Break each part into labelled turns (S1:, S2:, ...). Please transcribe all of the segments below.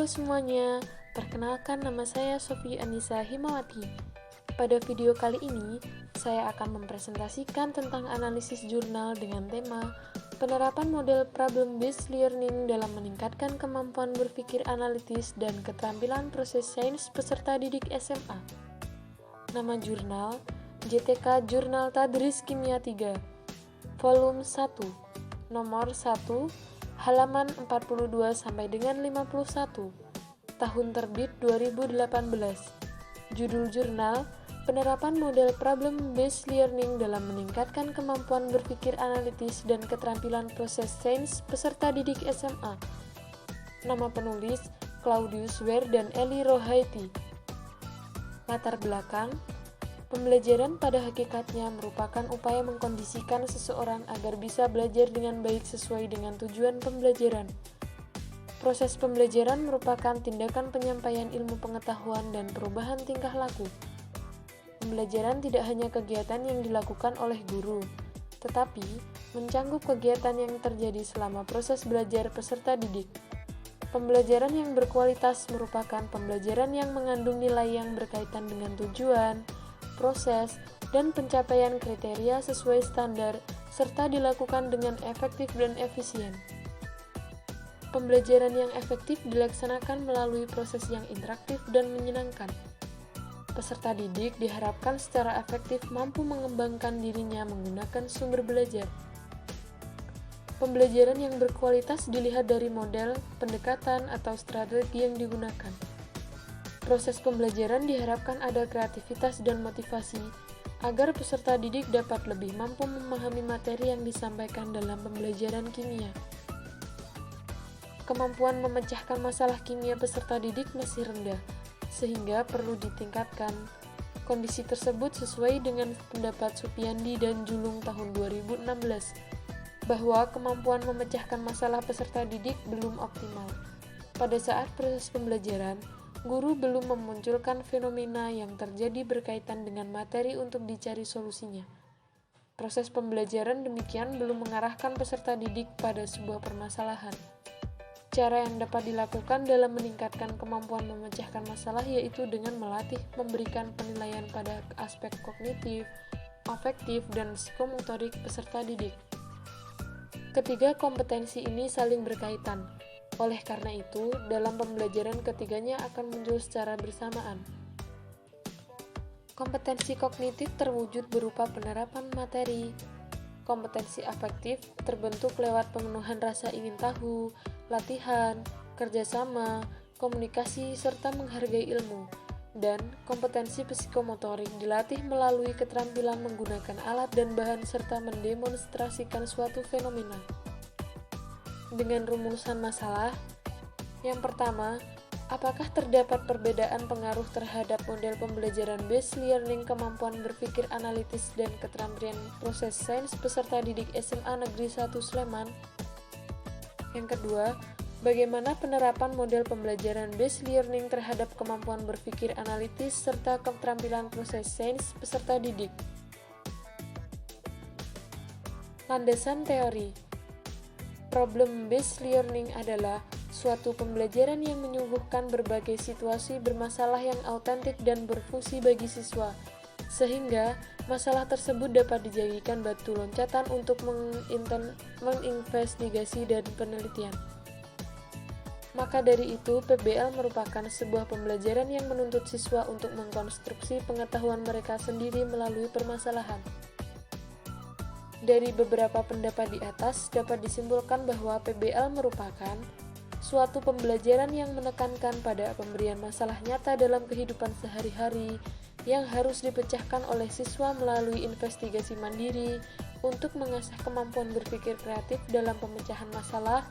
S1: Halo semuanya, perkenalkan nama saya Sofi Anissa Himawati. Pada video kali ini, saya akan mempresentasikan tentang analisis jurnal dengan tema penerapan model problem-based learning dalam meningkatkan kemampuan berpikir analitis dan keterampilan proses sains peserta didik SMA. Nama jurnal, JTK Jurnal Tadris Kimia 3, Volume 1, Nomor 1, halaman 42 sampai dengan 51. Tahun terbit 2018. Judul jurnal: Penerapan model problem-based learning dalam meningkatkan kemampuan berpikir analitis dan keterampilan proses sains peserta didik SMA. Nama penulis: Claudius Ware dan Eli Rohaiti. Latar belakang: pembelajaran pada hakikatnya merupakan upaya mengkondisikan seseorang agar bisa belajar dengan baik sesuai dengan tujuan pembelajaran. Proses pembelajaran merupakan tindakan penyampaian ilmu pengetahuan dan perubahan tingkah laku. Pembelajaran tidak hanya kegiatan yang dilakukan oleh guru, tetapi mencangkup kegiatan yang terjadi selama proses belajar peserta didik. Pembelajaran yang berkualitas merupakan pembelajaran yang mengandung nilai yang berkaitan dengan tujuan, proses, dan pencapaian kriteria sesuai standar, serta dilakukan dengan efektif dan efisien. Pembelajaran yang efektif dilaksanakan melalui proses yang interaktif dan menyenangkan. Peserta didik diharapkan secara efektif mampu mengembangkan dirinya menggunakan sumber belajar. Pembelajaran yang berkualitas dilihat dari model, pendekatan, atau strategi yang digunakan. Proses pembelajaran diharapkan ada kreativitas dan motivasi agar peserta didik dapat lebih mampu memahami materi yang disampaikan dalam pembelajaran kimia. Kemampuan memecahkan masalah kimia peserta didik masih rendah, sehingga perlu ditingkatkan. Kondisi tersebut sesuai dengan pendapat Supyandi dan Julung tahun 2016, bahwa kemampuan memecahkan masalah peserta didik belum optimal. Pada saat proses pembelajaran, guru belum memunculkan fenomena yang terjadi berkaitan dengan materi untuk dicari solusinya. Proses pembelajaran demikian belum mengarahkan peserta didik pada sebuah permasalahan. Cara yang dapat dilakukan dalam meningkatkan kemampuan memecahkan masalah yaitu dengan melatih memberikan penilaian pada aspek kognitif, afektif, dan psikomotorik peserta didik. Ketiga kompetensi ini saling berkaitan. Oleh karena itu, dalam pembelajaran ketiganya akan muncul secara bersamaan. Kompetensi kognitif terwujud berupa penerapan materi. Kompetensi afektif terbentuk lewat pemenuhan rasa ingin tahu, latihan, kerjasama, komunikasi, serta menghargai ilmu. Dan kompetensi psikomotorik dilatih melalui keterampilan menggunakan alat dan bahan serta mendemonstrasikan suatu fenomena. Dengan rumusan masalah, yang pertama, apakah terdapat perbedaan pengaruh terhadap model pembelajaran based learning kemampuan berpikir analitis dan keterampilan proses sains peserta didik SMA Negeri 1 Sleman? Yang kedua, bagaimana penerapan model pembelajaran based learning terhadap kemampuan berpikir analitis serta keterampilan proses sains peserta didik? Landasan teori. Problem-based learning adalah suatu pembelajaran yang menyuguhkan berbagai situasi bermasalah yang autentik dan berfungsi bagi siswa, sehingga masalah tersebut dapat dijadikan batu loncatan untuk menginvestigasi dan penelitian. Maka dari itu, PBL merupakan sebuah pembelajaran yang menuntut siswa untuk mengkonstruksi pengetahuan mereka sendiri melalui permasalahan. Dari beberapa pendapat di atas, dapat disimpulkan bahwa PBL merupakan suatu pembelajaran yang menekankan pada pemberian masalah nyata dalam kehidupan sehari-hari yang harus dipecahkan oleh siswa melalui investigasi mandiri untuk mengasah kemampuan berpikir kreatif dalam pemecahan masalah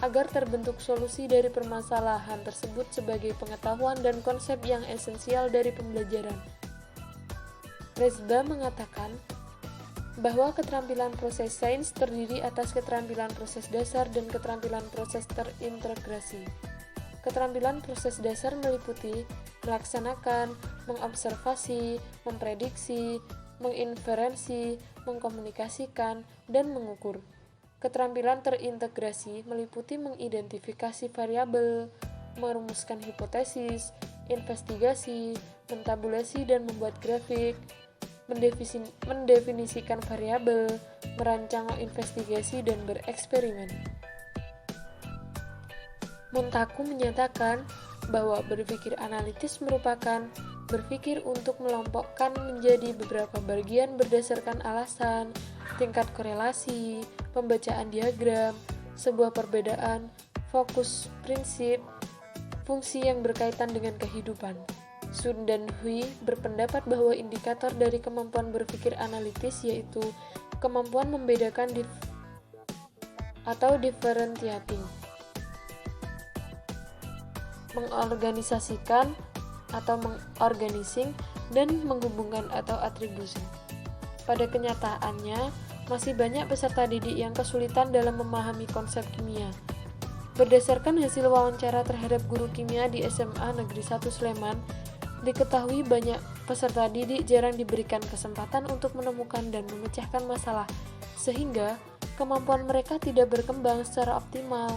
S1: agar terbentuk solusi dari permasalahan tersebut sebagai pengetahuan dan konsep yang esensial dari pembelajaran. Rezba mengatakan bahwa keterampilan proses sains terdiri atas keterampilan proses dasar dan keterampilan proses terintegrasi. Keterampilan proses dasar meliputi melaksanakan, mengobservasi, memprediksi, menginferensi, mengkomunikasikan, dan mengukur. Keterampilan terintegrasi meliputi mengidentifikasi variabel, merumuskan hipotesis, investigasi, mentabulasi dan membuat grafik, mendefinisikan variabel, merancang investigasi dan bereksperimen. Montagu menyatakan bahwa berpikir analitis merupakan berpikir untuk melompokkan menjadi beberapa bagian berdasarkan alasan, tingkat korelasi, pembacaan diagram, sebuah perbedaan, fokus, prinsip, fungsi yang berkaitan dengan kehidupan. Sun dan Hui berpendapat bahwa indikator dari kemampuan berpikir analitis yaitu kemampuan membedakan atau differentiating, mengorganisasikan atau mengorganising, dan menghubungkan atau atribusi. Pada kenyataannya, masih banyak peserta didik yang kesulitan dalam memahami konsep kimia. Berdasarkan hasil wawancara terhadap guru kimia di SMA Negeri 1 Sleman, diketahui banyak peserta didik jarang diberikan kesempatan untuk menemukan dan memecahkan masalah, sehingga kemampuan mereka tidak berkembang secara optimal.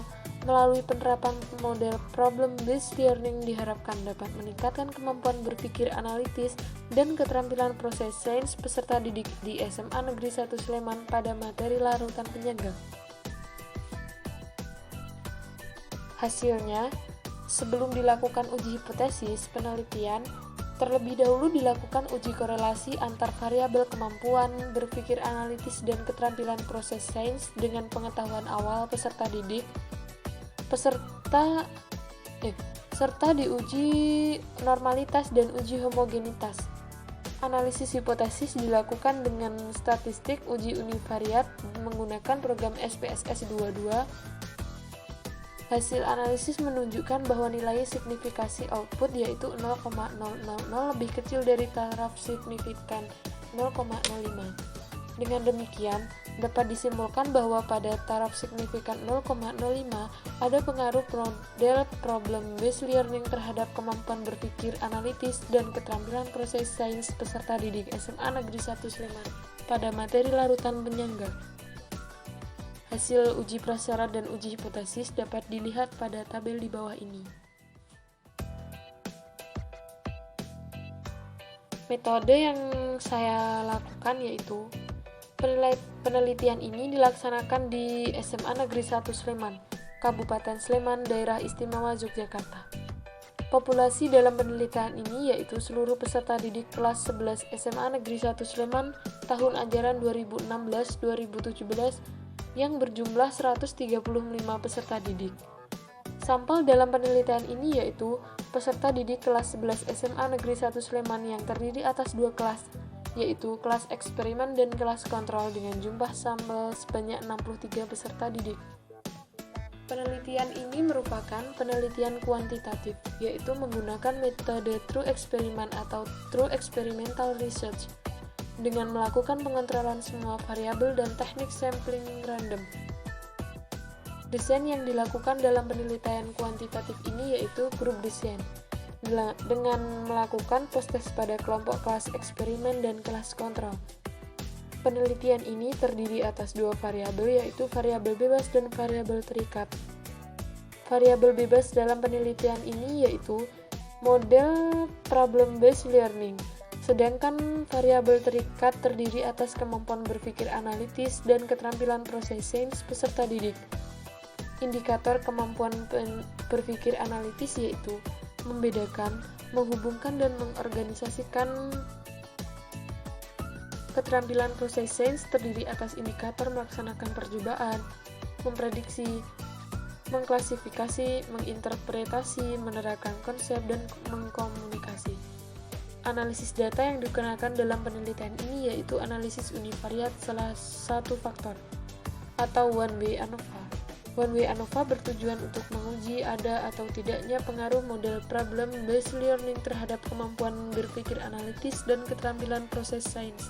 S1: Melalui penerapan model problem-based learning diharapkan dapat meningkatkan kemampuan berpikir analitis dan keterampilan proses sains peserta didik di SMA Negeri 1 Sleman pada materi larutan penyangga. Hasilnya, sebelum dilakukan uji hipotesis penelitian, terlebih dahulu dilakukan uji korelasi antar variabel kemampuan berpikir analitis dan keterampilan proses sains dengan pengetahuan awal peserta didik, serta diuji normalitas dan uji homogenitas. Analisis hipotesis dilakukan dengan statistik uji univariat menggunakan program SPSS 22. Hasil analisis menunjukkan bahwa nilai signifikasi output yaitu 0,000 lebih kecil dari taraf signifikan 0,05. Dengan demikian, dapat disimpulkan bahwa pada taraf signifikan 0,05 ada pengaruh model problem-based learning terhadap kemampuan berpikir analitis dan keterampilan proses sains peserta didik SMA Negeri 1 Sleman pada materi larutan penyangga. Hasil uji prasyarat dan uji hipotesis dapat dilihat pada tabel di bawah ini. Metode yang saya lakukan yaitu penelitian ini dilaksanakan di SMA Negeri 1 Sleman, Kabupaten Sleman, Daerah Istimewa Yogyakarta. Populasi dalam penelitian ini yaitu seluruh peserta didik kelas 11 SMA Negeri 1 Sleman tahun ajaran 2016-2017 yang berjumlah 135 peserta didik. Sampel dalam penelitian ini yaitu peserta didik kelas 11 SMA Negeri 1 Sleman yang terdiri atas dua kelas, yaitu kelas eksperimen dan kelas kontrol dengan jumlah sampel sebanyak 63 peserta didik. Penelitian ini merupakan penelitian kuantitatif, yaitu menggunakan metode true experiment atau true experimental research, dengan melakukan pengontrolan semua variabel dan teknik sampling random. Desain yang dilakukan dalam penelitian kuantitatif ini yaitu grup desain, dengan melakukan post-test pada kelompok kelas eksperimen dan kelas kontrol. Penelitian ini terdiri atas dua variabel yaitu variabel bebas dan variabel terikat. Variabel bebas dalam penelitian ini yaitu model problem-based learning, sedangkan variabel terikat terdiri atas kemampuan berpikir analitis dan keterampilan proses sains peserta didik. Indikator kemampuan berpikir analitis yaitu membedakan, menghubungkan, dan mengorganisasikan. Keterampilan proses sains terdiri atas indikator melaksanakan percobaan, memprediksi, mengklasifikasi, menginterpretasi, menerapkan konsep, dan mengkomunikasi. Analisis data yang digunakan dalam penelitian ini yaitu analisis univariat salah satu faktor, atau one-way ANOVA. One-way ANOVA bertujuan untuk menguji ada atau tidaknya pengaruh model problem-based learning terhadap kemampuan berpikir analitis dan keterampilan proses sains.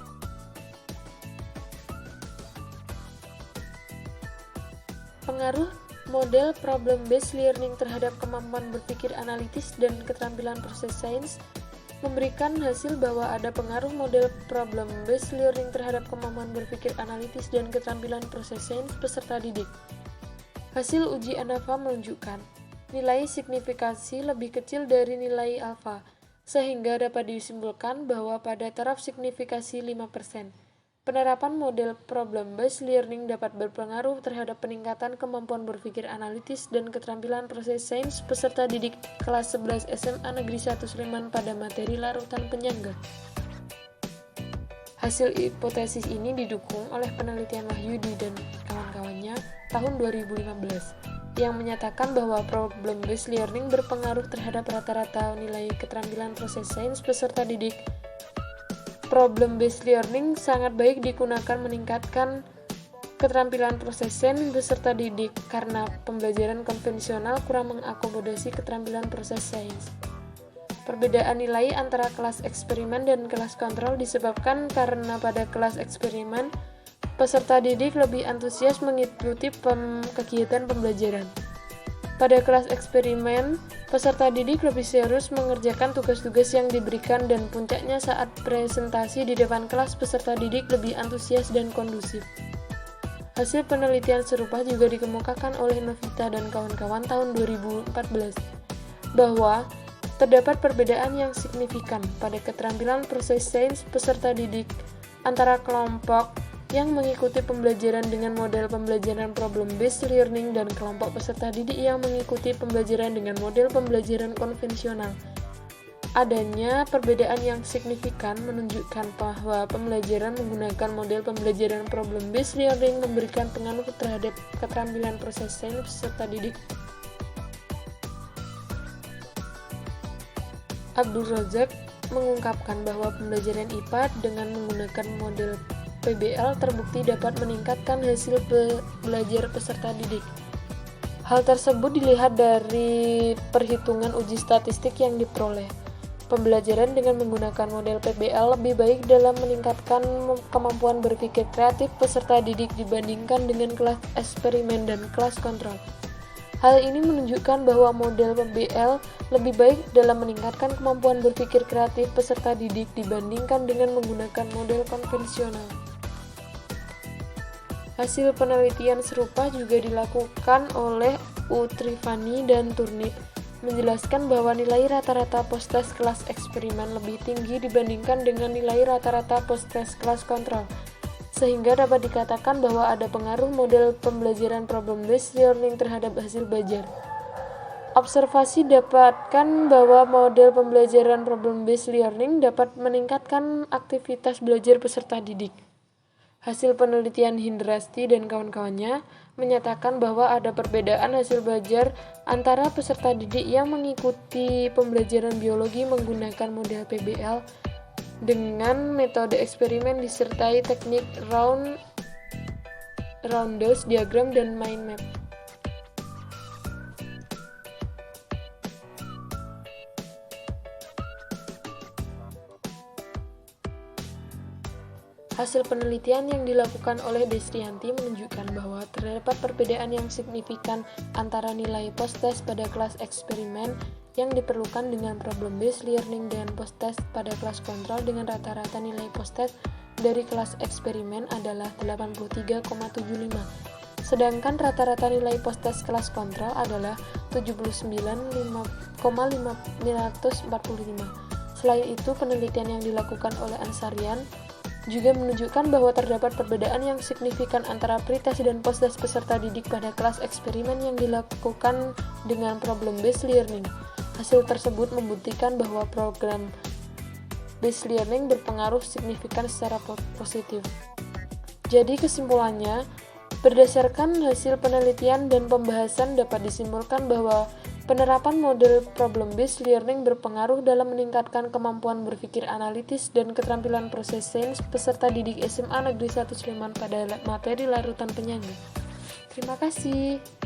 S1: Pengaruh model problem-based learning terhadap kemampuan berpikir analitis dan keterampilan proses sains memberikan hasil bahwa ada pengaruh model problem-based learning terhadap kemampuan berpikir analitis dan keterampilan proses sains peserta didik. Hasil uji ANOVA menunjukkan nilai signifikasi lebih kecil dari nilai alfa, sehingga dapat disimpulkan bahwa pada taraf signifikasi 5%, penerapan model problem-based learning dapat berpengaruh terhadap peningkatan kemampuan berpikir analitis dan keterampilan proses sains peserta didik kelas 11 SMA Negeri 1 Sleman pada materi larutan penyangga. Hasil hipotesis ini didukung oleh penelitian Wahyudi dan kawan-kawannya tahun 2015 yang menyatakan bahwa problem-based learning berpengaruh terhadap rata-rata nilai keterampilan proses sains peserta didik. Problem-based learning sangat baik digunakan meningkatkan keterampilan proses sains peserta didik karena pembelajaran konvensional kurang mengakomodasi keterampilan proses sains. Perbedaan nilai antara kelas eksperimen dan kelas kontrol disebabkan karena pada kelas eksperimen, peserta didik lebih antusias mengikuti kegiatan pembelajaran. Pada kelas eksperimen, peserta didik lebih serius mengerjakan tugas-tugas yang diberikan dan puncaknya saat presentasi di depan kelas, peserta didik lebih antusias dan kondusif. Hasil penelitian serupa juga dikemukakan oleh Novita dan kawan-kawan tahun 2014, bahwa terdapat perbedaan yang signifikan pada keterampilan proses sains peserta didik antara kelompok yang mengikuti pembelajaran dengan model pembelajaran problem-based learning dan kelompok peserta didik yang mengikuti pembelajaran dengan model pembelajaran konvensional. Adanya perbedaan yang signifikan menunjukkan bahwa pembelajaran menggunakan model pembelajaran problem-based learning memberikan pengaruh terhadap keterampilan proses sains peserta didik. Abdul Razak mengungkapkan bahwa pembelajaran IPA dengan menggunakan model PBL terbukti dapat meningkatkan hasil belajar peserta didik. Hal tersebut dilihat dari perhitungan uji statistik yang diperoleh. Pembelajaran dengan menggunakan model PBL lebih baik dalam meningkatkan kemampuan berpikir kreatif peserta didik dibandingkan dengan kelas eksperimen dan kelas kontrol. Hal ini menunjukkan bahwa model PBL lebih baik dalam meningkatkan kemampuan berpikir kreatif peserta didik dibandingkan dengan menggunakan model konvensional. Hasil penelitian serupa juga dilakukan oleh Utrifani dan Turnip, menjelaskan bahwa nilai rata-rata post-test kelas eksperimen lebih tinggi dibandingkan dengan nilai rata-rata post-test kelas kontrol, sehingga dapat dikatakan bahwa ada pengaruh model pembelajaran problem-based learning terhadap hasil belajar. Observasi dapatkan bahwa model pembelajaran problem-based learning dapat meningkatkan aktivitas belajar peserta didik. Hasil penelitian Hindrasti dan kawan-kawannya menyatakan bahwa ada perbedaan hasil belajar antara peserta didik yang mengikuti pembelajaran biologi menggunakan model PBL dengan metode eksperimen disertai teknik roundhouse diagram dan mind map. Hasil penelitian yang dilakukan oleh Desrianti menunjukkan bahwa terdapat perbedaan yang signifikan antara nilai post-test pada kelas eksperimen yang diperlukan dengan problem-based learning dan post-test pada kelas kontrol dengan rata-rata nilai post-test dari kelas eksperimen adalah 83,75, sedangkan rata-rata nilai post-test kelas kontrol adalah 79,545. Selain itu, penelitian yang dilakukan oleh Ansarian juga menunjukkan bahwa terdapat perbedaan yang signifikan antara pretest dan post-test peserta didik pada kelas eksperimen yang dilakukan dengan problem-based learning. Hasil tersebut membuktikan bahwa program based learning berpengaruh signifikan secara positif. Jadi kesimpulannya, berdasarkan hasil penelitian dan pembahasan dapat disimpulkan bahwa penerapan model problem-based learning berpengaruh dalam meningkatkan kemampuan berpikir analitis dan keterampilan proses sains peserta didik SMA Negeri 1 Sleman pada materi larutan penyangga. Terima kasih.